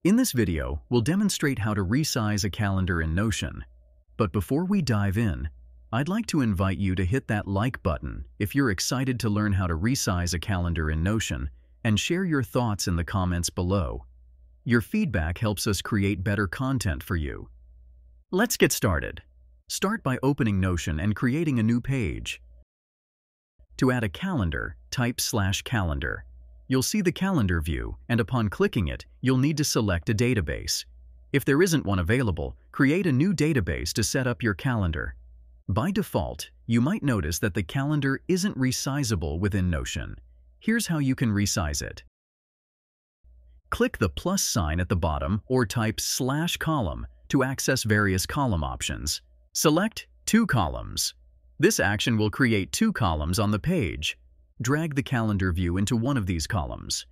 In this video, we'll demonstrate how to resize a calendar in Notion. But before we dive in, I'd like to invite you to hit that like button if you're excited to learn how to resize a calendar in Notion, and share your thoughts in the comments below. Your feedback helps us create better content for you. Let's get started. Start by opening Notion and creating a new page. To add a calendar, type /calendar. You'll see the calendar view, and upon clicking it, you'll need to select a database. If there isn't one available, create a new database to set up your calendar. By default, you might notice that the calendar isn't resizable within Notion. Here's how you can resize it. Click the plus sign at the bottom or type /column to access various column options. Select 2 columns. This action will create 2 columns on the page. Drag the calendar view into one of these columns.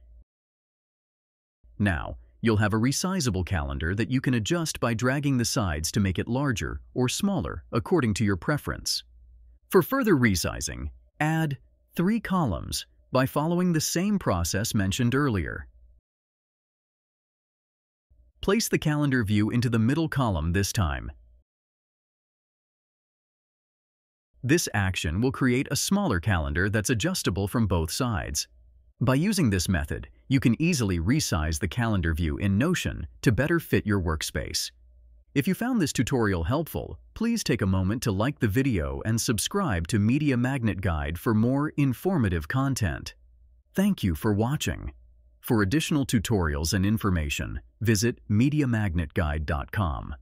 Now, you'll have a resizable calendar that you can adjust by dragging the sides to make it larger or smaller according to your preference. For further resizing, add 3 columns by following the same process mentioned earlier. Place the calendar view into the middle column this time. This action will create a smaller calendar that's adjustable from both sides. By using this method, you can easily resize the calendar view in Notion to better fit your workspace. If you found this tutorial helpful, please take a moment to like the video and subscribe to Media Magnet Guide for more informative content. Thank you for watching. For additional tutorials and information, visit MediaMagnetGuide.com.